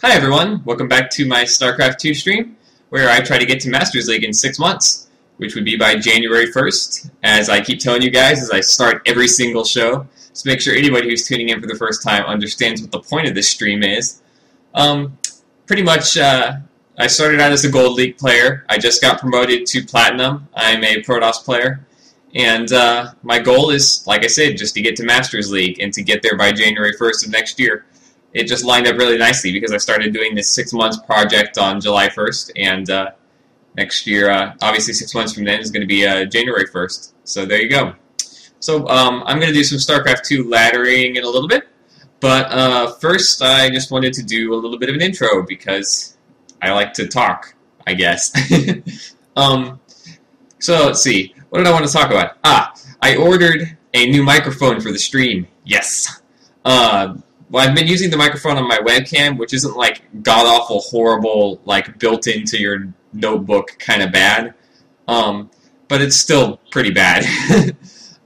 Hi everyone, welcome back to my StarCraft 2 stream, where I try to get to Masters League in 6 months, which would be by January 1st, as I keep telling you guys as I start every single show, to make sure anybody who's tuning in for the first time understands what the point of this stream is. Pretty much, I started out as a Gold League player. I just got promoted to Platinum. I'm a Protoss player, and my goal is, like I said, just to get to Masters League and to get there by January 1st of next year. It just lined up really nicely because I started doing this 6 months project on July 1st, and next year, obviously 6 months from then, is going to be January 1st. So there you go. So I'm going to do some StarCraft 2 laddering in a little bit, but first I just wanted to do a little bit of an intro because I like to talk, I guess. So let's see. What did I want to talk about? I ordered a new microphone for the stream. Yes. Well, I've been using the microphone on my webcam, which isn't like god-awful, horrible, like built into your notebook kind of bad, but it's still pretty bad,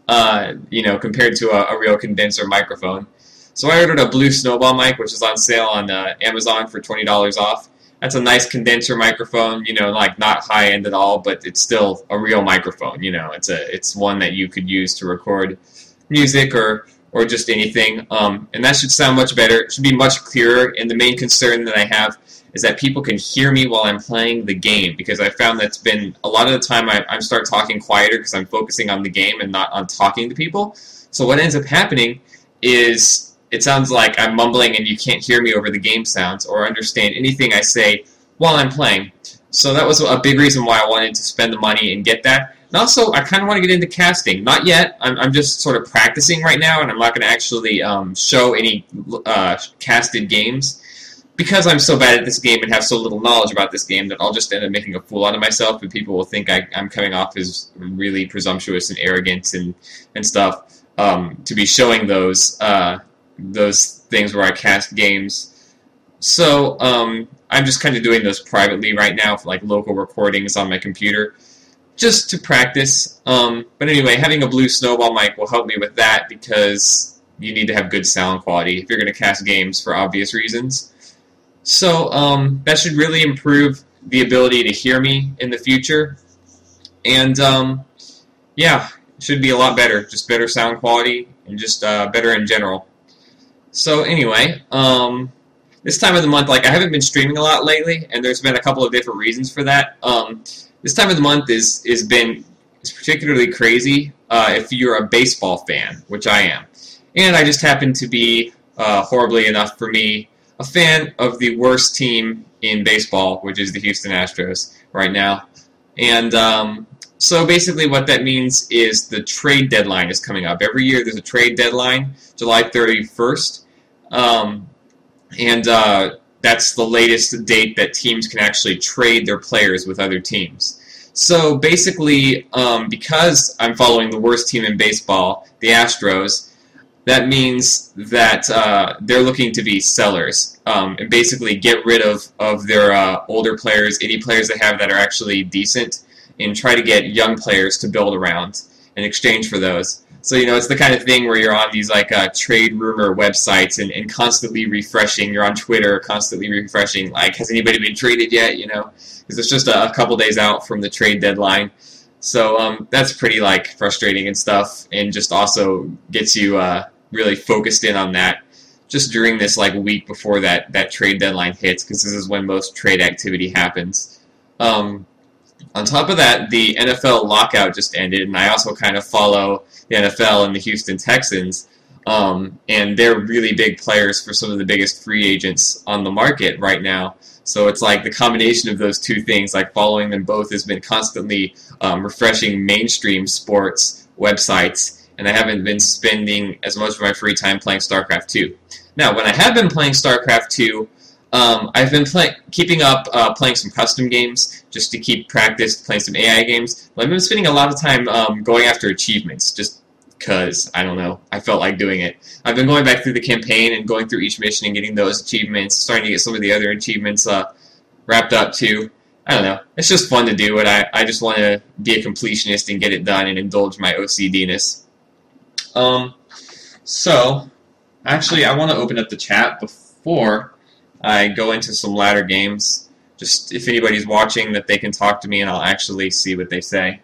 compared to a real condenser microphone. So I ordered a Blue Snowball mic, which is on sale on Amazon for $20 off. That's a nice condenser microphone, like not high-end at all, but it's still a real microphone, It's one that you could use to record music or just anything, and that should sound much better. It should be much clearer, and the main concern that I have is that people can hear me while I'm playing the game, because I found that's been, a lot of the time I start talking quieter because I'm focusing on the game and not on talking to people. So what ends up happening is it sounds like I'm mumbling and you can't hear me over the game sounds or understand anything I say while I'm playing. So that was a big reason why I wanted to spend the money and get that. And also, I kind of want to get into casting. Not yet. I'm just sort of practicing right now, and I'm not going to actually show any casted games because I'm so bad at this game and have so little knowledge about this game that I'll just end up making a fool out of myself, and people will think I'm coming off as really presumptuous and arrogant and stuff to be showing those things where I cast games. So I'm just kind of doing those privately right now for like local recordings on my computer, just to practice. But anyway, having a Blue Snowball mic will help me with that because you need to have good sound quality if you're going to cast games for obvious reasons. So that should really improve the ability to hear me in the future. And yeah, it should be a lot better, just better sound quality and just better in general. So anyway, this time of the month, like I haven't been streaming a lot lately, and there's been a couple of different reasons for that. This time of the month is particularly crazy if you're a baseball fan, which I am. And I just happen to be, horribly enough for me, a fan of the worst team in baseball, which is the Houston Astros right now. And so basically what that means is the trade deadline is coming up. Every year there's a trade deadline, July 31st. And that's the latest date that teams can actually trade their players with other teams. So basically, because I'm following the worst team in baseball, the Astros, that means that they're looking to be sellers and basically get rid of their older players, any players they have that are actually decent, and try to get young players to build around in exchange for those. So, it's the kind of thing where you're on these, like, trade rumor websites and constantly refreshing. You're on Twitter constantly refreshing, like, has anybody been traded yet, Because it's just a couple days out from the trade deadline. So that's pretty, like, frustrating and stuff, and just also gets you really focused in on that just during this, like, week before that trade deadline hits, because this is when most trade activity happens. On top of that, the NFL lockout just ended, and I also kind of follow the NFL and the Houston Texans, and they're really big players for some of the biggest free agents on the market right now. So it's like the combination of those two things, like following them both, has been constantly refreshing mainstream sports websites, and I haven't been spending as much of my free time playing StarCraft 2. Now, when I have been playing StarCraft 2, I've been keeping up playing some custom games just to keep practice, playing some AI games. But I've been spending a lot of time going after achievements just because, I don't know, I felt like doing it. I've been going back through the campaign and going through each mission and getting those achievements, starting to get some of the other achievements wrapped up too. I don't know. It's just fun to do it. I just want to be a completionist and get it done and indulge my OCD-ness. So, actually, I want to open up the chat before I go into some ladder games. Just if anybody's watching, that they can talk to me and I'll actually see what they say.